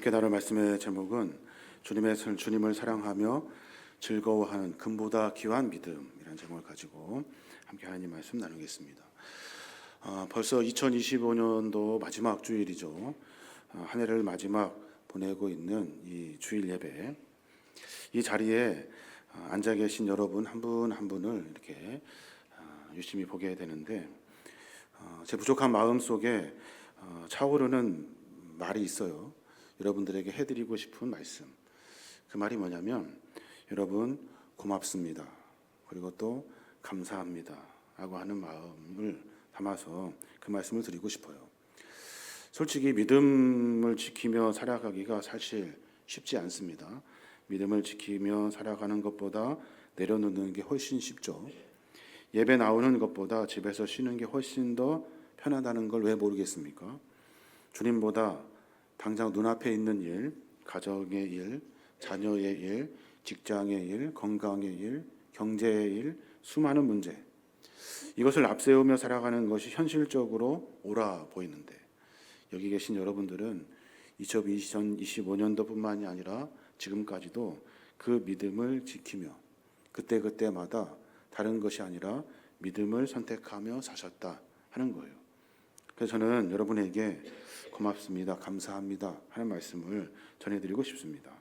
함께 나눌 말씀의 제목은 주님을 사랑하며 즐거워하는 금보다 귀한 믿음이라는 제목을 가지고 함께 하나님 말씀 나누겠습니다. 벌써 2025년도 마지막 주일이죠. 한 해를 마지막 보내고 있는 이 주일 예배, 이 자리에 앉아 계신 여러분 한 분 한 분을 이렇게 유심히 보게 되는데, 제 부족한 마음 속에 차오르는 말이 있어요. 여러분들에게 해드리고 싶은 말씀. 그 말이 뭐냐면, 여러분 고맙습니다, 그리고 또 감사합니다 라고 하는 마음을 담아서 그 말씀을 드리고 싶어요. 솔직히 믿음을 지키며 살아가기가 사실 쉽지 않습니다. 믿음을 지키며 살아가는 것보다 내려놓는 게 훨씬 쉽죠. 예배 나오는 것보다 집에서 쉬는 게 훨씬 더 편하다는 걸 왜 모르겠습니까? 주님보다 당장 눈앞에 있는 일, 가정의 일, 자녀의 일, 직장의 일, 건강의 일, 경제의 일, 수많은 문제, 이것을 앞세우며 살아가는 것이 현실적으로 옳아 보이는데, 여기 계신 여러분들은 2025년도뿐만이 아니라 지금까지도 그 믿음을 지키며 그때그때마다 다른 것이 아니라 믿음을 선택하며 사셨다 하는 거예요. 그래서 저는 여러분에게 고맙습니다, 감사합니다 하는 말씀을 전해드리고 싶습니다.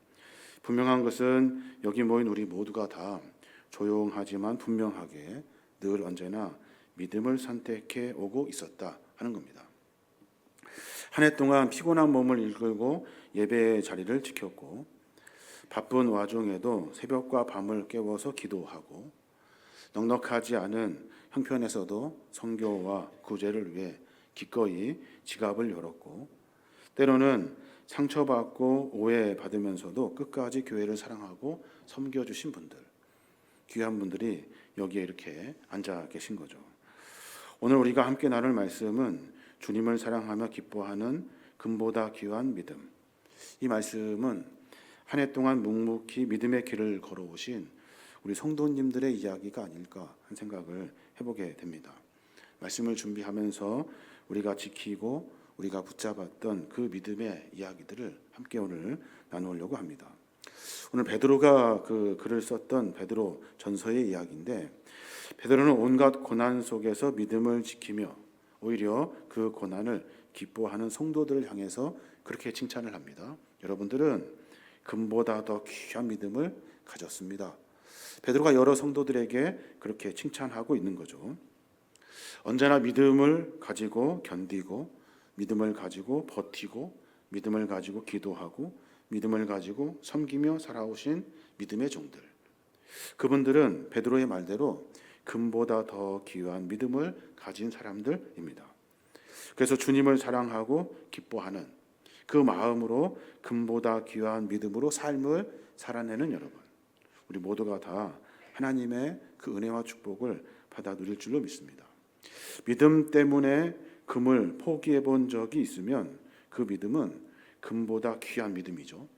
분명한 것은 여기 모인 우리 모두가 다 조용하지만 분명하게 늘 언제나 믿음을 선택해 오고 있었다 하는 겁니다. 한 해 동안 피곤한 몸을 이끌고 예배의 자리를 지켰고, 바쁜 와중에도 새벽과 밤을 깨워서 기도하고, 넉넉하지 않은 형편에서도 선교와 구제를 위해 기꺼이 지갑을 열었고, 때로는 상처받고 오해받으면서도 끝까지 교회를 사랑하고 섬겨주신 분들, 귀한 분들이 여기에 이렇게 앉아 계신 거죠. 오늘 우리가 함께 나눌 말씀은 주님을 사랑하며 기뻐하는 금보다 귀한 믿음. 이 말씀은 한 해 동안 묵묵히 믿음의 길을 걸어오신 우리 성도님들의 이야기가 아닐까 하는 생각을 해보게 됩니다. 말씀을 준비하면서 우리가 지키고 우리가 붙잡았던 그 믿음의 이야기들을 함께 오늘 나누려고 합니다. 오늘 베드로가 그 글을 썼던 베드로 전서의 이야기인데, 베드로는 온갖 고난 속에서 믿음을 지키며 오히려 그 고난을 기뻐하는 성도들을 향해서 그렇게 칭찬을 합니다. 여러분들은 금보다 더 귀한 믿음을 가졌습니다. 베드로가 여러 성도들에게 그렇게 칭찬하고 있는 거죠. 언제나 믿음을 가지고 견디고, 믿음을 가지고 버티고, 믿음을 가지고 기도하고, 믿음을 가지고 섬기며 살아오신 믿음의 종들, 그분들은 베드로의 말대로 금보다 더 귀한 믿음을 가진 사람들입니다. 그래서 주님을 사랑하고 기뻐하는 그 마음으로 금보다 귀한 믿음으로 삶을 살아내는 여러분, 우리 모두가 다 하나님의 그 은혜와 축복을 받아 누릴 줄로 믿습니다. 믿음 때문에 금을 포기해 본 적이 있으면 그 믿음은 금보다 귀한 믿음이죠.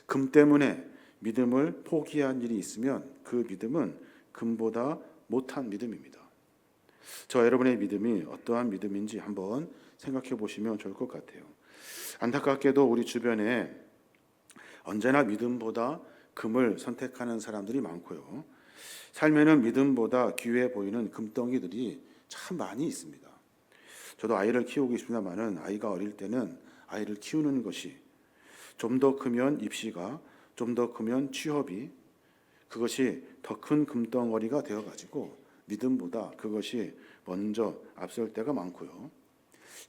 금 때문에 믿음을 포기한 일이 있으면 그 믿음은 금보다 못한 믿음입니다. 저 여러분의 믿음이 어떠한 믿음인지 한번 생각해 보시면 좋을 것 같아요. 안타깝게도 우리 주변에 언제나 믿음보다 금을 선택하는 사람들이 많고요. 삶에는 믿음보다 귀해 보이는 금덩이들이 참 많이 있습니다. 저도 아이를 키우고 있습니다만은, 아이가 어릴 때는 아이를 키우는 것이, 좀 더 크면 입시가, 좀 더 크면 취업이, 그것이 더 큰 금덩어리가 되어가지고 믿음보다 그것이 먼저 앞설 때가 많고요.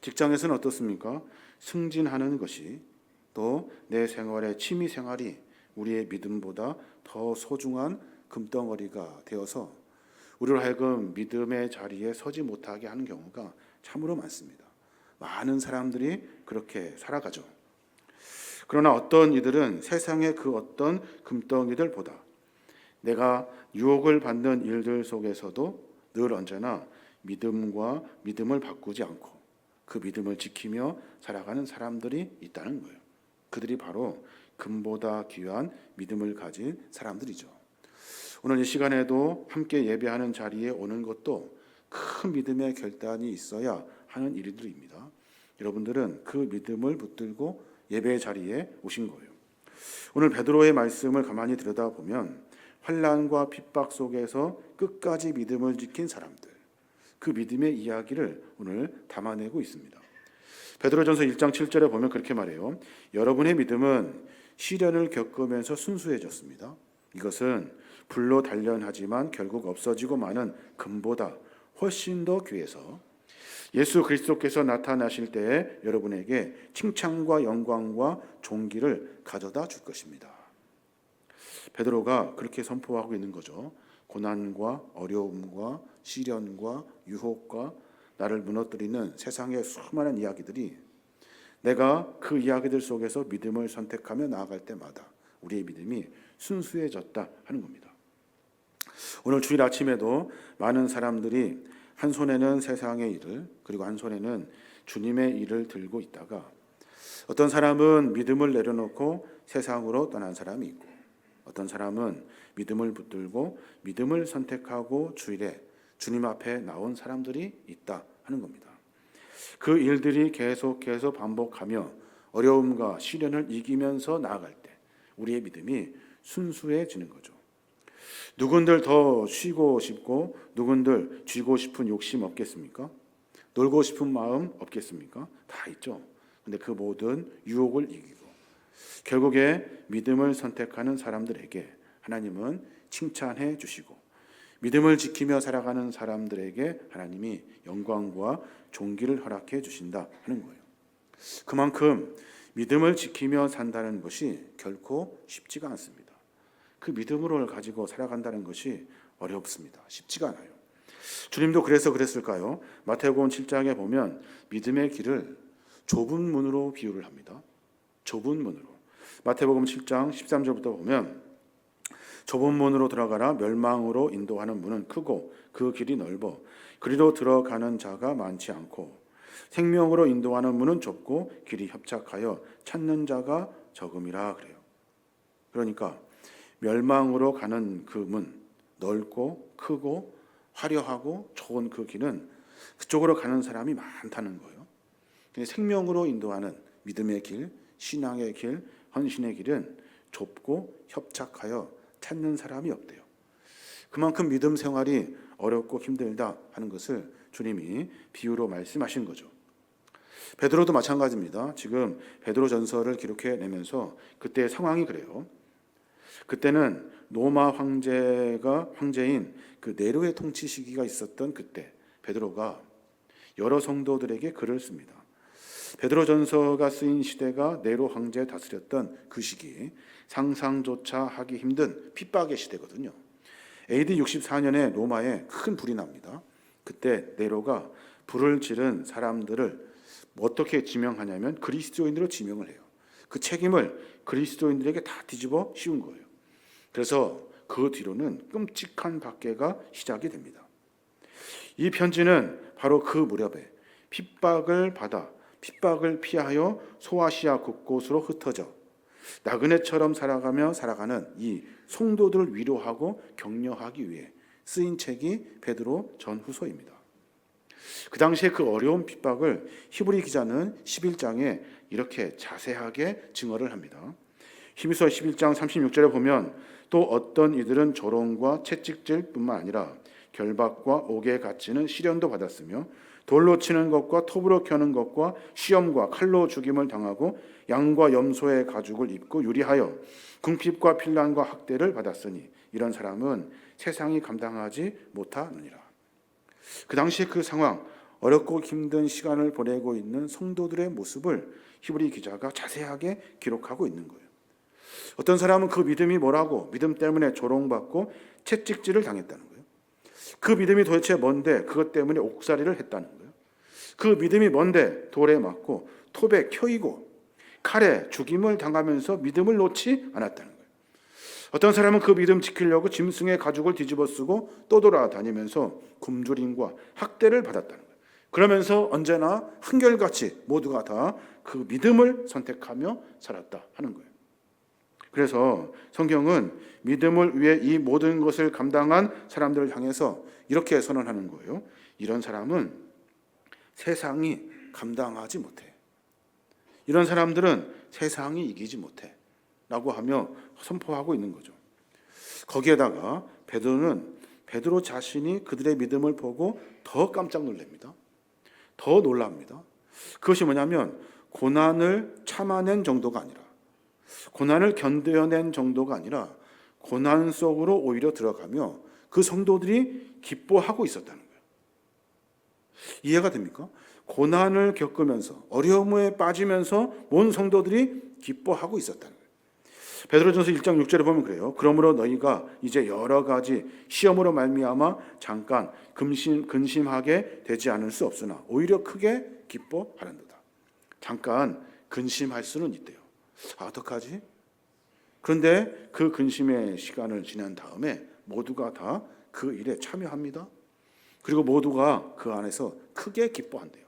직장에서는 어떻습니까? 승진하는 것이, 또 내 생활의 취미 생활이 우리의 믿음보다 더 소중한 금덩어리가 되어서 우리를 하여금 믿음의 자리에 서지 못하게 하는 경우가 참으로 많습니다. 많은 사람들이 그렇게 살아가죠. 그러나 어떤 이들은 세상의 그 어떤 금덩이들보다 내가 유혹을 받는 일들 속에서도 늘 언제나 믿음을 바꾸지 않고 그 믿음을 지키며 살아가는 사람들이 있다는 거예요. 그들이 바로 금보다 귀한 믿음을 가진 사람들이죠. 오늘 이 시간에도 함께 예배하는 자리에 오는 것도 큰 믿음의 결단이 있어야 하는 일들입니다. 여러분들은 그 믿음을 붙들고 예배 자리에 오신 거예요. 오늘 베드로의 말씀을 가만히 들여다보면 환난과 핍박 속에서 끝까지 믿음을 지킨 사람들, 그 믿음의 이야기를 오늘 담아내고 있습니다. 베드로전서 1장 7절에 보면 그렇게 말해요. 여러분의 믿음은 시련을 겪으면서 순수해졌습니다. 이것은 불로 단련하지만 결국 없어지고 마는 금보다 훨씬 더 귀해서 예수 그리스도께서 나타나실 때에 여러분에게 칭찬과 영광과 존귀를 가져다 줄 것입니다. 베드로가 그렇게 선포하고 있는 거죠. 고난과 어려움과 시련과 유혹과 나를 무너뜨리는 세상의 수많은 이야기들이 내가 그 이야기들 속에서 믿음을 선택하며 나아갈 때마다 우리의 믿음이 순수해졌다 하는 겁니다. 오늘 주일 아침에도 많은 사람들이 한 손에는 세상의 일을 그리고 한 손에는 주님의 일을 들고 있다가 어떤 사람은 믿음을 내려놓고 세상으로 떠난 사람이 있고 어떤 사람은 믿음을 붙들고 믿음을 선택하고 주일에 주님 앞에 나온 사람들이 있다 하는 겁니다. 그 일들이 계속해서 반복하며 어려움과 시련을 이기면서 나아갈 때 우리의 믿음이 순수해지는 거죠. 누군들 더 쉬고 싶고 누군들 쥐고 싶은 욕심 없겠습니까? 놀고 싶은 마음 없겠습니까? 다 있죠. 근데 그 모든 유혹을 이기고 결국에 믿음을 선택하는 사람들에게 하나님은 칭찬해 주시고 믿음을 지키며 살아가는 사람들에게 하나님이 영광과 존귀를 허락해 주신다 하는 거예요. 그만큼 믿음을 지키며 산다는 것이 결코 쉽지가 않습니다. 그 믿음을 가지고 살아간다는 것이 어렵습니다. 쉽지가 않아요. 주님도 그래서 그랬을까요? 마태복음 7장에 보면 믿음의 길을 좁은 문으로 비유를 합니다. 좁은 문으로. 마태복음 7장 13절부터 보면 좁은 문으로 들어가라. 멸망으로 인도하는 문은 크고 그 길이 넓어 그리로 들어가는 자가 많지 않고 생명으로 인도하는 문은 좁고 길이 협착하여 찾는 자가 적음이라 그래요. 그러니까 멸망으로 가는 그 문, 넓고 크고 화려하고 좋은 그 길은 그쪽으로 가는 사람이 많다는 거예요. 근데 생명으로 인도하는 믿음의 길, 신앙의 길, 헌신의 길은 좁고 협착하여 찾는 사람이 없대요. 그만큼 믿음 생활이 어렵고 힘들다 하는 것을 주님이 비유로 말씀하신 거죠. 베드로도 마찬가지입니다. 지금 베드로전서를 기록해내면서 그때의 상황이 그래요. 그때는 로마 황제인 그 네로의 통치 시기가 있었던 그때 베드로가 여러 성도들에게 글을 씁니다. 베드로전서가 쓰인 시대가 네로 황제 다스렸던 그 시기, 상상조차 하기 힘든 핍박의 시대거든요. AD 64년에 로마에 큰 불이 납니다. 그때 네로가 불을 지른 사람들을 어떻게 지명하냐면 그리스도인으로 지명을 해요. 그 책임을 그리스도인들에게 다 뒤집어 씌운 거예요. 그래서 그 뒤로는 끔찍한 박해가 시작이 됩니다. 이 편지는 바로 그 무렵에 핍박을 피하여 소아시아 곳곳으로 흩어져 나그네처럼 살아가는 이 성도들을 위로하고 격려하기 위해 쓰인 책이 베드로 전후서입니다. 그 당시에 그 어려운 핍박을 히브리 기자는 11장에 이렇게 자세하게 증언을 합니다. 히브리서 11장 36절에 보면 또 어떤 이들은 조롱과 채찍질뿐만 아니라 결박과 옥에 갇히는 시련도 받았으며 돌로 치는 것과 톱으로 켜는 것과 시험과 칼로 죽임을 당하고 양과 염소의 가죽을 입고 유리하여 궁핍과 필란과 학대를 받았으니 이런 사람은 세상이 감당하지 못하느니라. 그 당시에 그 상황, 어렵고 힘든 시간을 보내고 있는 성도들의 모습을 히브리 기자가 자세하게 기록하고 있는 거예요. 어떤 사람은 그 믿음이 뭐라고 믿음 때문에 조롱받고 채찍질을 당했다는 거예요. 그 믿음이 도대체 뭔데 그것 때문에 옥살이를 했다는 거예요. 그 믿음이 뭔데 돌에 맞고 톱에 켜이고 칼에 죽임을 당하면서 믿음을 놓지 않았다는 거예요. 어떤 사람은 그 믿음 지키려고 짐승의 가죽을 뒤집어 쓰고 떠돌아다니면서 굶주림과 학대를 받았다는 거예요. 그러면서 언제나 한결같이 모두가 다 그 믿음을 선택하며 살았다 하는 거예요. 그래서 성경은 믿음을 위해 이 모든 것을 감당한 사람들을 향해서 이렇게 선언하는 거예요. 이런 사람은 세상이 감당하지 못해. 이런 사람들은 세상이 이기지 못해 라고 하며 선포하고 있는 거죠. 거기에다가 베드로 자신이 그들의 믿음을 보고 더 깜짝 놀랍니다. 더 놀랍니다. 그것이 뭐냐면 고난을 참아낸 정도가 아니라, 고난을 견뎌낸 정도가 아니라 고난 속으로 오히려 들어가며 그 성도들이 기뻐하고 있었다는 거예요. 이해가 됩니까? 고난을 겪으면서 어려움에 빠지면서 온 성도들이 기뻐하고 있었다는 거예요. 베드로전서 1장 6절에 보면 그래요. 그러므로 너희가 이제 여러 가지 시험으로 말미암아 잠깐 근심하게 되지 않을 수 없으나 오히려 크게 기뻐하는도다. 잠깐 근심할 수는 있대요. 어떡하지? 그런데 그 근심의 시간을 지난 다음에 모두가 다 그 일에 참여합니다. 그리고 모두가 그 안에서 크게 기뻐한대요.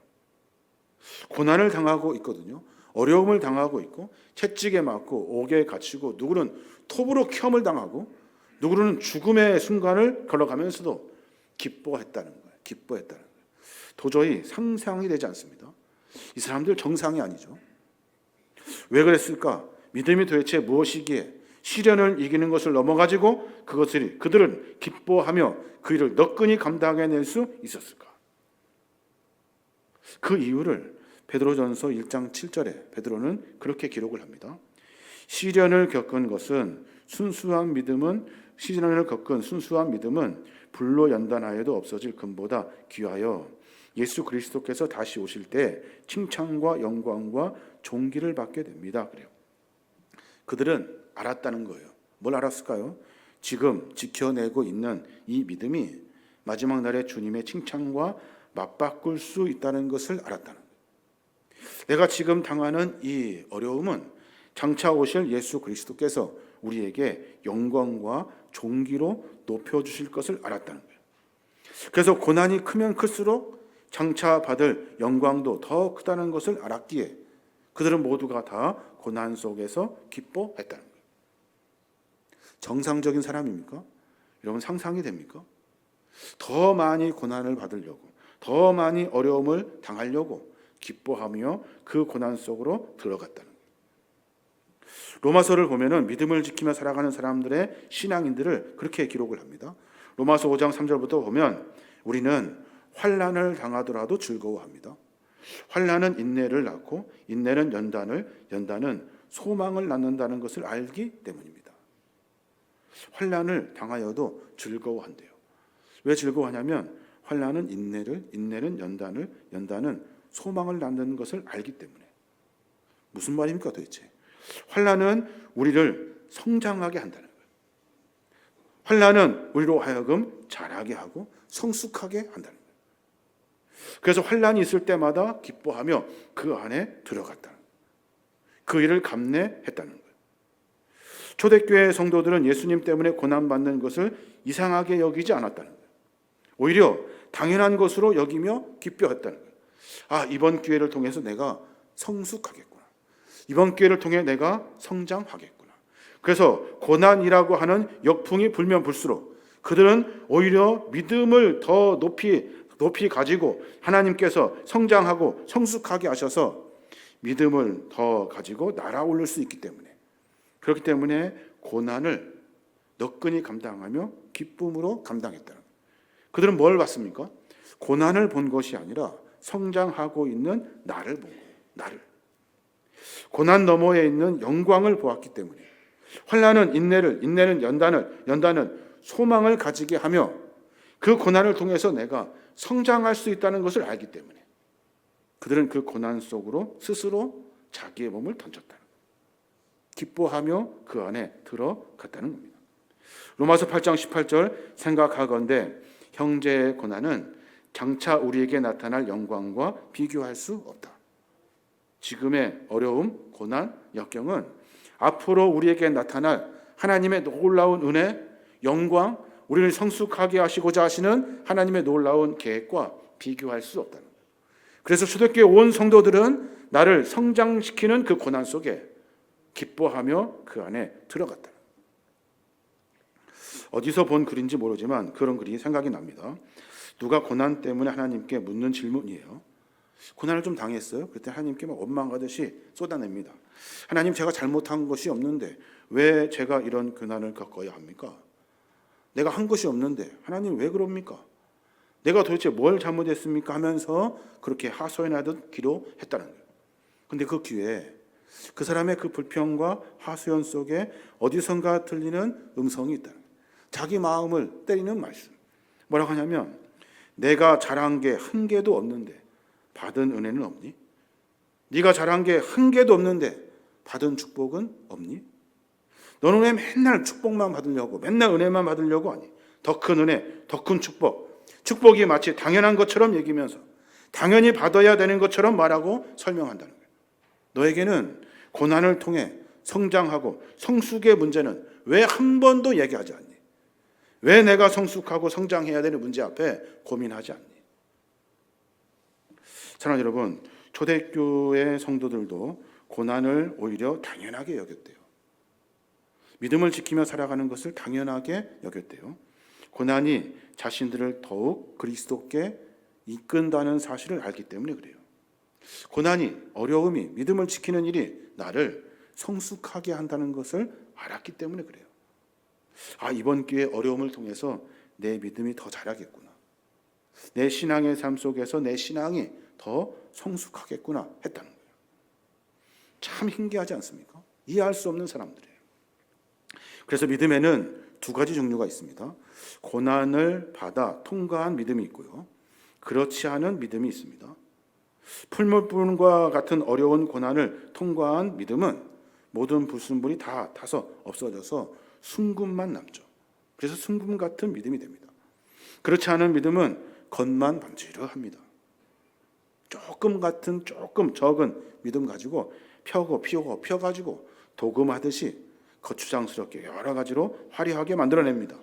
고난을 당하고 있거든요. 어려움을 당하고 있고 채찍에 맞고 옥에 갇히고 누구는 톱으로 켬을 당하고 누구는 죽음의 순간을 걸어가면서도 기뻐했다는 거예요. 기뻐했다는 거예요. 도저히 상상이 되지 않습니다. 이 사람들 정상이 아니죠. 왜 그랬을까? 믿음이 도대체 무엇이기에 시련을 이기는 것을 넘어가지고 그들은 기뻐하며 그 일을 너끈히 감당해낼 수 있었을까? 그 이유를 베드로전서 1장 7절에 베드로는 그렇게 기록을 합니다. 시련을 겪은 순수한 믿음은 불로 연단하여도 없어질 금보다 귀하여 예수 그리스도께서 다시 오실 때 칭찬과 영광과 존귀를 받게 됩니다. 그래요. 그들은 알았다는 거예요. 뭘 알았을까요? 지금 지켜내고 있는 이 믿음이 마지막 날에 주님의 칭찬과 맞바꿀 수 있다는 것을 알았다는 거예요. 내가 지금 당하는 이 어려움은 장차 오실 예수 그리스도께서 우리에게 영광과 존귀로 높여주실 것을 알았다는 거예요. 그래서 고난이 크면 클수록 장차 받을 영광도 더 크다는 것을 알았기에 그들은 모두가 다 고난 속에서 기뻐했다는 거예요. 정상적인 사람입니까? 여러분 상상이 됩니까? 더 많이 고난을 받으려고, 더 많이 어려움을 당하려고 기뻐하며 그 고난 속으로 들어갔다는 거예요. 로마서를 보면은 믿음을 지키며 살아가는 사람들의 신앙인들을 그렇게 기록을 합니다. 로마서 5장 3절부터 보면 우리는 환난을 당하더라도 즐거워합니다. 환난은 인내를 낳고 인내는 연단은 소망을 낳는다는 것을 알기 때문입니다. 환난을 당하여도 즐거워한대요. 왜 즐거워하냐면 환난은 인내는 연단은 소망을 낳는 것을 알기 때문에. 무슨 말입니까 도대체? 환난은 우리를 성장하게 한다는 거예요. 환난은 우리로 하여금 자라게 하고 성숙하게 한다는 거예요. 그래서 환난이 있을 때마다 기뻐하며 그 안에 들어갔다는 거예요. 그 일을 감내했다는 거예요. 초대교회 성도들은 예수님 때문에 고난받는 것을 이상하게 여기지 않았다는 거예요. 오히려 당연한 것으로 여기며 기뻐했다는 거예요. 이번 기회를 통해서 내가 성숙하겠구나. 이번 기회를 통해 내가 성장하겠구나. 그래서 고난이라고 하는 역풍이 불면 불수록 그들은 오히려 믿음을 더 높이 가지고 하나님께서 성장하고 성숙하게 하셔서 믿음을 더 가지고 날아오를 수 있기 때문에, 그렇기 때문에 고난을 너끈히 감당하며 기쁨으로 감당했다는 거예요. 그들은 뭘 봤습니까? 고난을 본 것이 아니라 성장하고 있는 나를 본 거예요. 나를. 고난 너머에 있는 영광을 보았기 때문에 환난은 인내는 연단은 소망을 가지게 하며 그 고난을 통해서 내가 성장할 수 있다는 것을 알기 때문에 그들은 그 고난 속으로 스스로 자기의 몸을 던졌다는 거예요. 기뻐하며 그 안에 들어갔다는 겁니다. 로마서 8장 18절 생각하건대 형제의 고난은 장차 우리에게 나타날 영광과 비교할 수 없다. 지금의 어려움, 고난, 역경은 앞으로 우리에게 나타날 하나님의 놀라운 은혜, 영광, 우리를 성숙하게 하시고자 하시는 하나님의 놀라운 계획과 비교할 수 없다는 거예요. 그래서 초대교회 온 성도들은 나를 성장시키는 그 고난 속에 기뻐하며 그 안에 들어갔다. 어디서 본 글인지 모르지만 그런 글이 생각이 납니다. 누가 고난 때문에 하나님께 묻는 질문이에요. 고난을 좀 당했어요. 그때 하나님께 막 원망하듯이 쏟아냅니다. 하나님, 제가 잘못한 것이 없는데 왜 제가 이런 고난을 겪어야 합니까? 내가 한 것이 없는데 하나님 왜 그럽니까? 내가 도대체 뭘 잘못했습니까? 하면서 그렇게 하소연하듯 기도했다는 거예요. 근데 그 기회에 그 사람의 그 불평과 하소연 속에 어디선가 들리는 음성이 있다. 자기 마음을 때리는 말씀. 뭐라고 하냐면, 내가 잘한 게 한 개도 없는데 받은 은혜는 없니? 네가 잘한 게 한 개도 없는데 받은 축복은 없니? 너는 왜 맨날 축복만 받으려고, 맨날 은혜만 받으려고 하니? 더 큰 은혜, 더 큰 축복. 축복이 마치 당연한 것처럼 얘기하면서 당연히 받아야 되는 것처럼 말하고 설명한다는 거예요. 너에게는 고난을 통해 성장하고 성숙의 문제는 왜 한 번도 얘기하지 않니? 왜 내가 성숙하고 성장해야 되는 문제 앞에 고민하지 않니? 사랑하는 여러분, 초대교회 성도들도 고난을 오히려 당연하게 여겼대요. 믿음을 지키며 살아가는 것을 당연하게 여겼대요. 고난이 자신들을 더욱 그리스도께 이끈다는 사실을 알기 때문에 그래요. 고난이, 어려움이, 믿음을 지키는 일이 나를 성숙하게 한다는 것을 알았기 때문에 그래요. 아, 이번 기회에 어려움을 통해서 내 믿음이 더 자라겠구나. 내 신앙의 삶 속에서 내 신앙이 더 성숙하겠구나 했다는 거예요. 참 신기하지 않습니까? 이해할 수 없는 사람들이에요. 그래서 믿음에는 두 가지 종류가 있습니다. 고난을 받아 통과한 믿음이 있고요, 그렇지 않은 믿음이 있습니다. 풀물불과 같은 어려운 고난을 통과한 믿음은 모든 불순물이 다 타서 없어져서 순금만 남죠. 그래서 순금 같은 믿음이 됩니다. 그렇지 않은 믿음은 겉만 번지르합니다. 조금 적은 믿음 가지고 펴고 피우고 펴가지고 도금하듯이 거추장스럽게 여러 가지로 화려하게 만들어냅니다.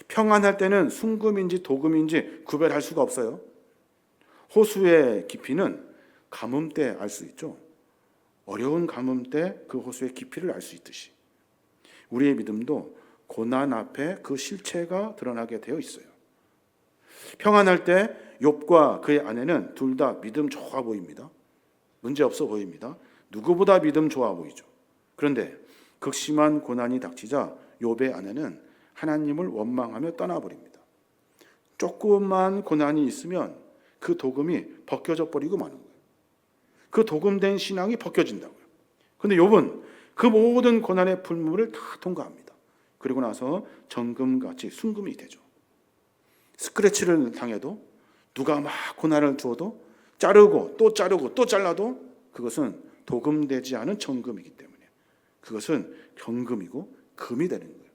평안할 때는 순금인지 도금인지 구별할 수가 없어요. 호수의 깊이는 가뭄 때 알 수 있죠. 어려운 가뭄 때 그 호수의 깊이를 알 수 있듯이 우리의 믿음도 고난 앞에 그 실체가 드러나게 되어 있어요. 평안할 때 욥과 그의 아내는 둘 다 믿음 좋아 보입니다. 문제 없어 보입니다. 누구보다 믿음 좋아 보이죠. 그런데 극심한 고난이 닥치자 욥의 아내는 하나님을 원망하며 떠나버립니다. 조그만 고난이 있으면 그 도금이 벗겨져 버리고 마는 거예요. 그 도금된 신앙이 벗겨진다고요. 그런데 욥은 그 모든 고난의 풀물을 다 통과합니다. 그리고 나서 정금같이 순금이 되죠. 스크래치를 당해도, 누가 막 고난을 주어도, 자르고 또 자르고 또 잘라도 그것은 도금되지 않은 정금이기 때문에 그것은 경금이고 금이 되는 거예요.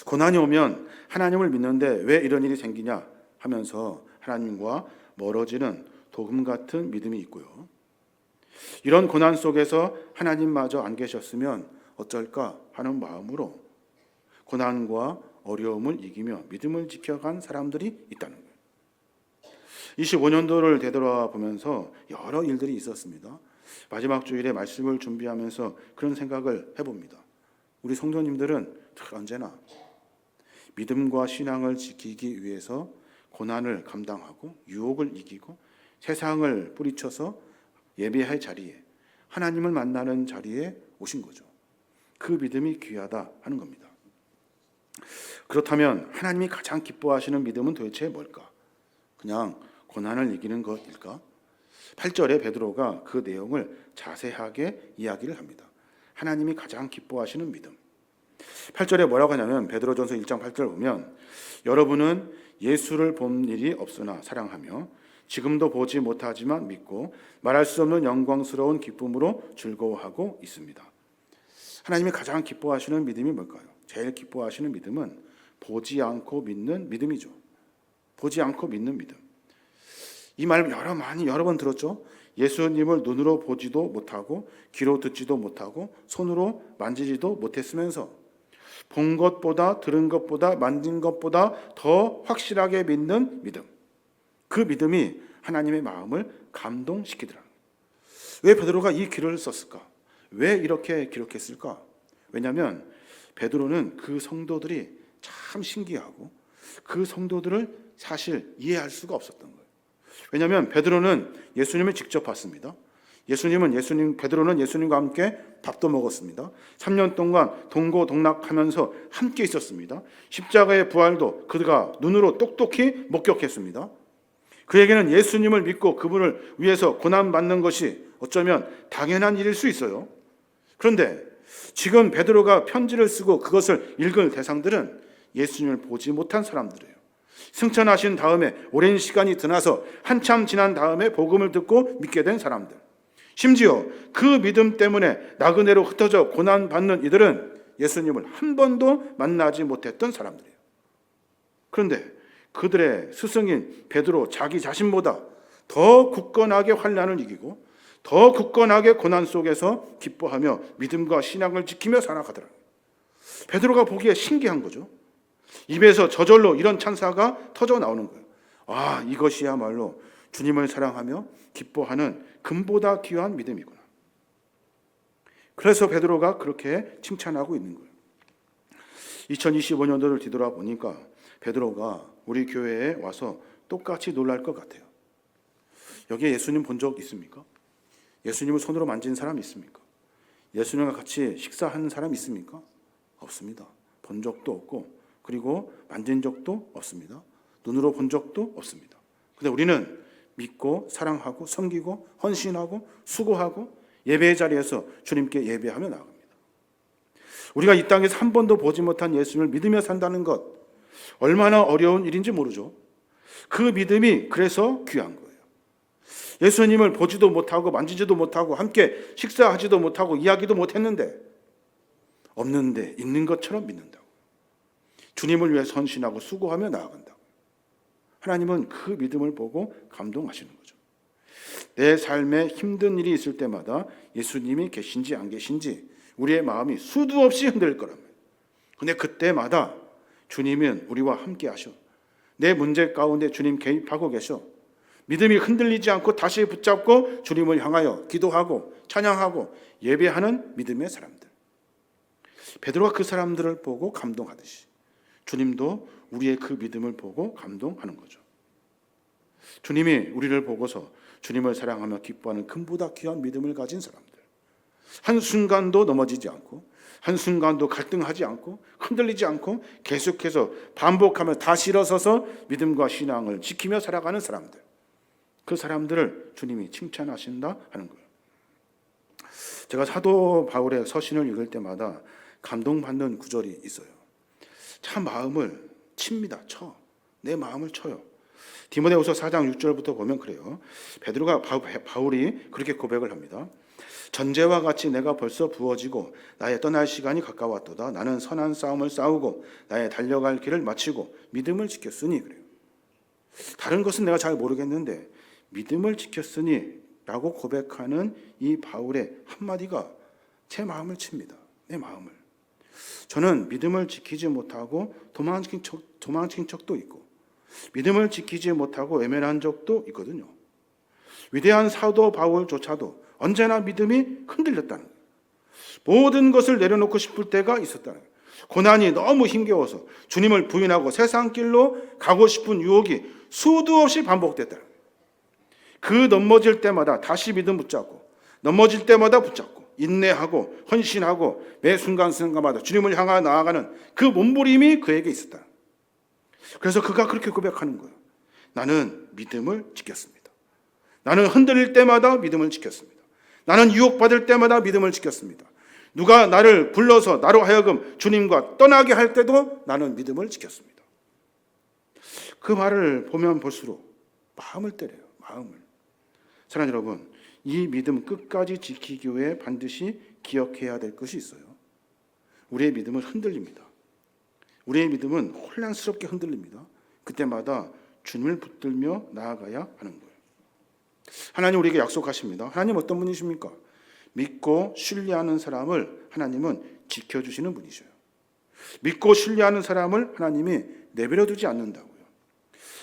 고난이 오면 하나님을 믿는데 왜 이런 일이 생기냐 하면서 하나님과 멀어지는 도금 같은 믿음이 있고요, 이런 고난 속에서 하나님마저 안 계셨으면 어쩔까 하는 마음으로 고난과 어려움을 이기며 믿음을 지켜간 사람들이 있다는 거예요. 25년도를 되돌아보면서 여러 일들이 있었습니다. 마지막 주일에 말씀을 준비하면서 그런 생각을 해봅니다. 우리 성도님들은 언제나 믿음과 신앙을 지키기 위해서 고난을 감당하고 유혹을 이기고 세상을 뿌리쳐서 예배할 자리에, 하나님을 만나는 자리에 오신 거죠. 그 믿음이 귀하다 하는 겁니다. 그렇다면 하나님이 가장 기뻐하시는 믿음은 도대체 뭘까? 그냥 고난을 이기는 것일까? 8절에 베드로가 그 내용을 자세하게 이야기를 합니다. 하나님이 가장 기뻐하시는 믿음. 8절에 뭐라고 하냐면, 베드로전서 1장 8절 보면, 여러분은 예수를 본 일이 없으나 사랑하며 지금도 보지 못하지만 믿고 말할 수 없는 영광스러운 기쁨으로 즐거워하고 있습니다. 하나님이 가장 기뻐하시는 믿음이 뭘까요? 제일 기뻐하시는 믿음은 보지 않고 믿는 믿음이죠. 보지 않고 믿는 믿음. 이 말 여러 번 들었죠. 예수님을 눈으로 보지도 못하고 귀로 듣지도 못하고 손으로 만지지도 못했으면서 본 것보다 들은 것보다 만진 것보다 더 확실하게 믿는 믿음. 그 믿음이 하나님의 마음을 감동시키더라고요. 왜 베드로가 이 기록을 썼을까? 왜 이렇게 기록했을까? 왜냐하면 베드로는 그 성도들이 참 신기하고 그 성도들을 사실 이해할 수가 없었던 거예요. 왜냐하면 베드로는 예수님을 직접 봤습니다. 베드로는 예수님과 함께 밥도 먹었습니다. 3년 동안 동고동락하면서 함께 있었습니다. 십자가의 부활도 그가 눈으로 똑똑히 목격했습니다. 그에게는 예수님을 믿고 그분을 위해서 고난받는 것이 어쩌면 당연한 일일 수 있어요. 그런데 지금 베드로가 편지를 쓰고 그것을 읽을 대상들은 예수님을 보지 못한 사람들이에요. 승천하신 다음에 오랜 시간이 지나서 한참 지난 다음에 복음을 듣고 믿게 된 사람들, 심지어 그 믿음 때문에 나그네로 흩어져 고난받는 이들은 예수님을 한 번도 만나지 못했던 사람들이에요. 그런데 그들의 스승인 베드로 자기 자신보다 더 굳건하게 환난을 이기고 더 굳건하게 고난 속에서 기뻐하며 믿음과 신앙을 지키며 살아가더라고요. 베드로가 보기에 신기한 거죠. 입에서 저절로 이런 찬사가 터져 나오는 거예요. 아, 이것이야말로 주님을 사랑하며 기뻐하는 금보다 귀한 믿음이구나. 그래서 베드로가 그렇게 칭찬하고 있는 거예요. 2025년도를 뒤돌아보니까 베드로가 우리 교회에 와서 똑같이 놀랄 것 같아요. 여기에 예수님 본 적 있습니까? 예수님을 손으로 만진 사람 있습니까? 예수님과 같이 식사한 사람 있습니까? 없습니다. 본 적도 없고 그리고 만진 적도 없습니다. 눈으로 본 적도 없습니다. 근데 우리는 믿고 사랑하고 섬기고 헌신하고 수고하고 예배의 자리에서 주님께 예배하며 나갑니다. 우리가 이 땅에서 한 번도 보지 못한 예수님을 믿으며 산다는 것, 얼마나 어려운 일인지 모르죠. 그 믿음이 그래서 귀한 거예요. 예수님을 보지도 못하고 만지지도 못하고 함께 식사하지도 못하고 이야기도 못했는데 없는데 있는 것처럼 믿는다고. 주님을 위해 헌신하고 수고하며 나아간다고. 하나님은 그 믿음을 보고 감동하시는 거죠. 내 삶에 힘든 일이 있을 때마다 예수님이 계신지 안 계신지 우리의 마음이 수도 없이 흔들릴 거란 말이에요. 근데 그때마다 주님은 우리와 함께 하셔. 내 문제 가운데 주님 개입하고 계셔. 믿음이 흔들리지 않고 다시 붙잡고 주님을 향하여 기도하고 찬양하고 예배하는 믿음의 사람들. 베드로가 그 사람들을 보고 감동하듯이 주님도 우리의 그 믿음을 보고 감동하는 거죠. 주님이 우리를 보고서 주님을 사랑하며 기뻐하는 금보다 귀한 믿음을 가진 사람들. 한순간도 넘어지지 않고 한순간도 갈등하지 않고 흔들리지 않고 계속해서 반복하며 다시 일어서서 믿음과 신앙을 지키며 살아가는 사람들. 그 사람들을 주님이 칭찬하신다 하는 거예요. 제가 사도 바울의 서신을 읽을 때마다 감동받는 구절이 있어요. 참 마음을 칩니다. 내 마음을 쳐요. 디모데후서 4장 6절부터 보면 그래요. 베드로가 바울이 그렇게 고백을 합니다. 전제와 같이 내가 벌써 부어지고 나의 떠날 시간이 가까웠도다. 나는 선한 싸움을 싸우고 나의 달려갈 길을 마치고 믿음을 지켰으니 그래요. 다른 것은 내가 잘 모르겠는데 믿음을 지켰으니 라고 고백하는 이 바울의 한마디가 제 마음을 칩니다. 내 마음을. 저는 믿음을 지키지 못하고 도망친 척도 있고 믿음을 지키지 못하고 외면한 적도 있거든요. 위대한 사도 바울조차도 언제나 믿음이 흔들렸다는 거예요. 모든 것을 내려놓고 싶을 때가 있었다는 거예요. 고난이 너무 힘겨워서 주님을 부인하고 세상 길로 가고 싶은 유혹이 수도 없이 반복됐다는 거예요. 그 넘어질 때마다 다시 믿음 붙잡고 넘어질 때마다 붙잡고 인내하고 헌신하고 매 순간순간마다 주님을 향하여 나아가는 그 몸부림이 그에게 있었다. 그래서 그가 그렇게 고백하는 거예요. 나는 믿음을 지켰습니다. 나는 흔들릴 때마다 믿음을 지켰습니다. 나는 유혹받을 때마다 믿음을 지켰습니다. 누가 나를 불러서 나로 하여금 주님과 떠나게 할 때도 나는 믿음을 지켰습니다. 그 말을 보면 볼수록 마음을 때려요. 마음을. 사랑하는 여러분, 이 믿음 끝까지 지키기 위해 반드시 기억해야 될 것이 있어요. 우리의 믿음은 흔들립니다. 우리의 믿음은 혼란스럽게 흔들립니다. 그때마다 주님을 붙들며 나아가야 하는 거예요. 하나님 우리에게 약속하십니다. 하나님 어떤 분이십니까? 믿고 신뢰하는 사람을 하나님은 지켜주시는 분이셔요. 믿고 신뢰하는 사람을 하나님이 내버려 두지 않는다고요.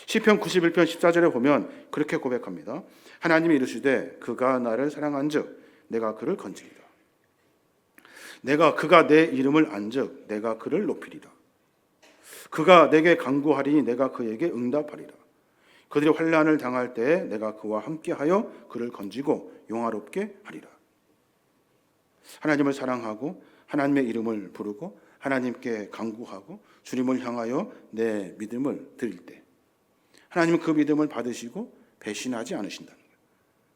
시편 91편 14절에 보면 그렇게 고백합니다. 하나님이 이르시되 그가 나를 사랑한즉 내가 그를 건지리라. 그가 내 이름을 안즉 내가 그를 높이리라. 그가 내게 간구하리니 내가 그에게 응답하리라. 그들이 환난을 당할 때에 내가 그와 함께하여 그를 건지고 영화롭게 하리라. 하나님을 사랑하고 하나님의 이름을 부르고 하나님께 간구하고 주님을 향하여 내 믿음을 드릴 때 하나님은 그 믿음을 받으시고 배신하지 않으신다는 거예요.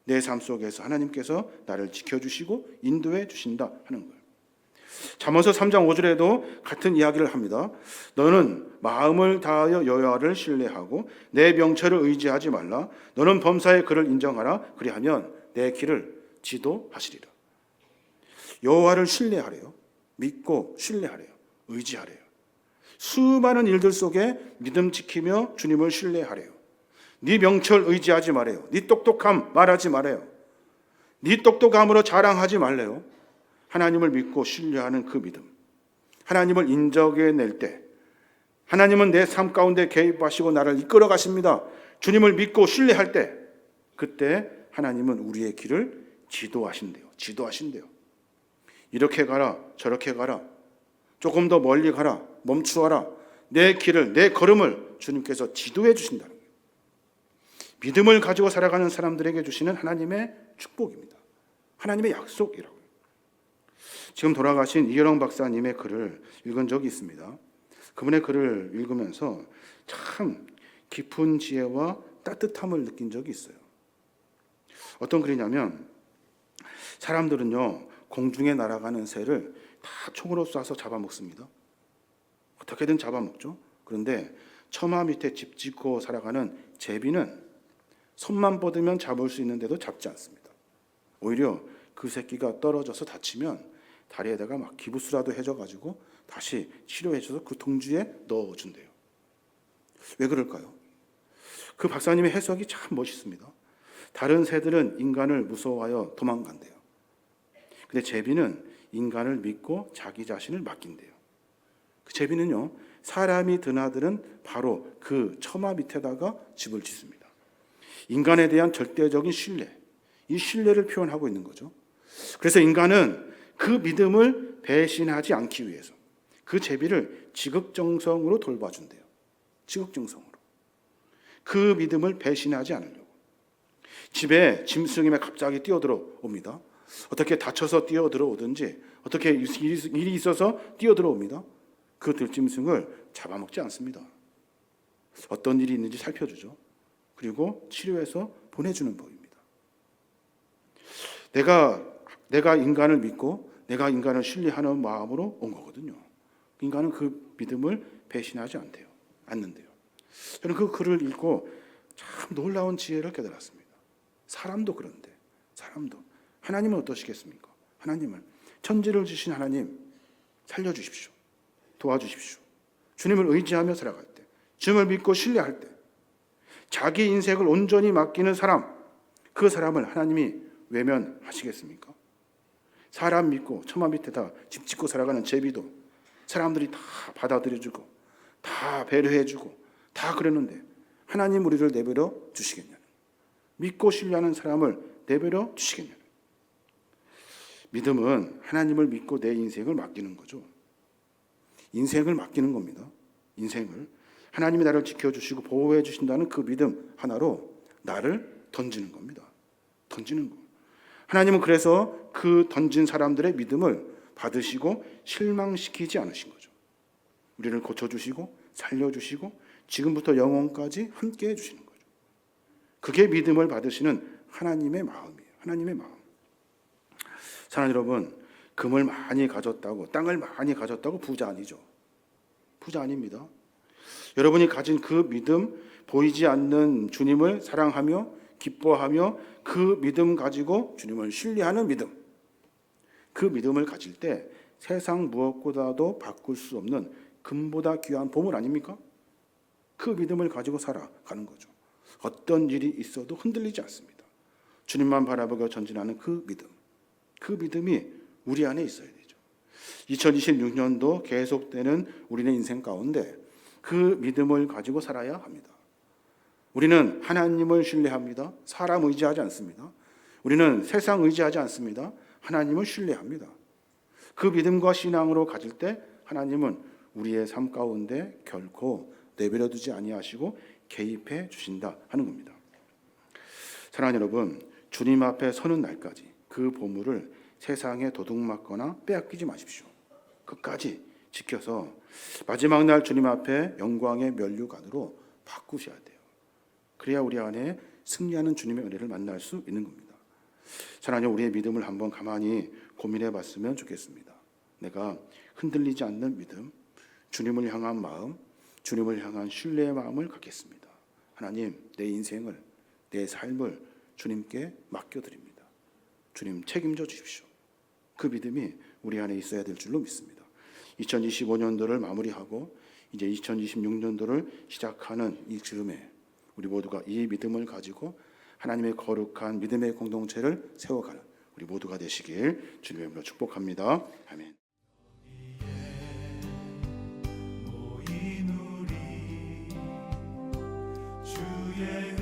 내 삶 속에서 하나님께서 나를 지켜주시고 인도해 주신다 하는 거예요. 잠언서 3장 5절에도 같은 이야기를 합니다. 너는 마음을 다하여 여호와를 신뢰하고 내 명철을 의지하지 말라. 너는 범사에 그를 인정하라. 그리하면 내 길을 지도하시리라. 여호와를 신뢰하래요. 믿고 신뢰하래요. 의지하래요. 수많은 일들 속에 믿음 지키며 주님을 신뢰하래요. 네 명철 의지하지 말아요. 네 똑똑함 말하지 말아요. 네 똑똑함으로 자랑하지 말래요. 하나님을 믿고 신뢰하는 그 믿음, 하나님을 인정해낼 때 하나님은 내 삶 가운데 개입하시고 나를 이끌어 가십니다. 주님을 믿고 신뢰할 때 그때 하나님은 우리의 길을 지도하신대요. 이렇게 가라 저렇게 가라, 조금 더 멀리 가라, 멈추어라. 내 길을, 내 걸음을 주님께서 지도해 주신다는 거예요. 믿음을 가지고 살아가는 사람들에게 주시는 하나님의 축복입니다. 하나님의 약속이라고요. 지금 돌아가신 이혜령 박사님의 글을 읽은 적이 있습니다. 그분의 글을 읽으면서 참 깊은 지혜와 따뜻함을 느낀 적이 있어요. 어떤 글이냐면, 사람들은요 공중에 날아가는 새를 다 총으로 쏴서 잡아먹습니다. 어떻게든 잡아먹죠. 그런데 처마 밑에 집 짓고 살아가는 제비는 손만 뻗으면 잡을 수 있는데도 잡지 않습니다. 오히려 그 새끼가 떨어져서 다치면 다리에다가 막 기부스라도 해줘가지고 다시 치료해줘서 그 둥지에 넣어준대요. 왜 그럴까요? 그 박사님의 해석이 참 멋있습니다. 다른 새들은 인간을 무서워하여 도망간대요. 근데 제비는 인간을 믿고 자기 자신을 맡긴대요. 그 제비는요 사람이 드나드는 바로 그 처마 밑에다가 집을 짓습니다. 인간에 대한 절대적인 신뢰, 이 신뢰를 표현하고 있는 거죠. 그래서 인간은 그 믿음을 배신하지 않기 위해서 그 제비를 지극정성으로 돌봐준대요. 지극정성으로. 그 믿음을 배신하지 않으려고. 집에 짐승이면 갑자기 뛰어들어 옵니다. 어떻게 다쳐서 뛰어들어 오든지 어떻게 일이 있어서 뛰어들어 옵니다. 그 들짐승을 잡아먹지 않습니다. 어떤 일이 있는지 살펴주죠. 그리고 치료해서 보내주는 법입니다. 내가 인간을 믿고 내가 인간을 신뢰하는 마음으로 온 거거든요. 인간은 그 믿음을 배신하지 않는데요. 저는 그 글을 읽고 참 놀라운 지혜를 깨달았습니다. 사람도 그런데, 사람도 하나님은 어떠시겠습니까? 하나님은 천지를 주신 하나님 살려주십시오. 도와주십시오. 주님을 의지하며 살아갈 때, 주님을 믿고 신뢰할 때, 자기 인생을 온전히 맡기는 사람, 그 사람을 하나님이 외면하시겠습니까? 사람 믿고 처마 밑에다 집 짓고 살아가는 제비도 사람들이 다 받아들여주고 다 배려해주고 다 그랬는데 하나님 우리를 내버려 주시겠냐는, 믿고 신뢰하는 사람을 내버려 주시겠냐는. 믿음은 하나님을 믿고 내 인생을 맡기는 거죠. 인생을 맡기는 겁니다. 인생을 하나님이 나를 지켜주시고 보호해 주신다는 그 믿음 하나로 나를 던지는 겁니다. 던지는 거. 하나님은 그래서 그 던진 사람들의 믿음을 받으시고 실망시키지 않으신 거죠. 우리를 고쳐주시고 살려주시고 지금부터 영원까지 함께 해주시는 거죠. 그게 믿음을 받으시는 하나님의 마음이에요. 하나님의 마음. 사랑하는 여러분, 금을 많이 가졌다고, 땅을 많이 가졌다고 부자 아니죠. 부자 아닙니다. 여러분이 가진 그 믿음, 보이지 않는 주님을 사랑하며 기뻐하며 그 믿음 가지고 주님을 신뢰하는 믿음, 그 믿음을 가질 때 세상 무엇보다도 바꿀 수 없는 금보다 귀한 보물 아닙니까? 그 믿음을 가지고 살아가는 거죠. 어떤 일이 있어도 흔들리지 않습니다. 주님만 바라보고 전진하는 그 믿음, 그 믿음이 우리 안에 있어야 되죠. 2026년도 계속되는 우리의 인생 가운데 그 믿음을 가지고 살아야 합니다. 우리는 하나님을 신뢰합니다. 사람 의지하지 않습니다. 우리는 세상 의지하지 않습니다. 하나님을 신뢰합니다. 그 믿음과 신앙으로 가질 때 하나님은 우리의 삶 가운데 결코 내버려두지 아니하시고 개입해 주신다 하는 겁니다. 사랑하는 여러분, 주님 앞에 서는 날까지 그 보물을 세상에 도둑맞거나 빼앗기지 마십시오. 끝까지 지켜서 마지막 날 주님 앞에 영광의 면류관으로 바꾸셔야 돼요. 그래야 우리 안에 승리하는 주님의 은혜를 만날 수 있는 겁니다. 사랑하는 우리의 믿음을 한번 가만히 고민해 봤으면 좋겠습니다. 내가 흔들리지 않는 믿음, 주님을 향한 마음, 주님을 향한 신뢰의 마음을 갖겠습니다. 하나님, 내 인생을, 내 삶을 주님께 맡겨드립니다. 주님 책임져 주십시오. 그 믿음이 우리 안에 있어야 될 줄로 믿습니다. 2025년도를 마무리하고 이제 2026년도를 시작하는 이 즈음에 우리 모두가 이 믿음을 가지고 하나님의 거룩한 믿음의 공동체를 세워가는 우리 모두가 되시길 주님의 이름으로 축복합니다. 아멘. 모인 우리 주의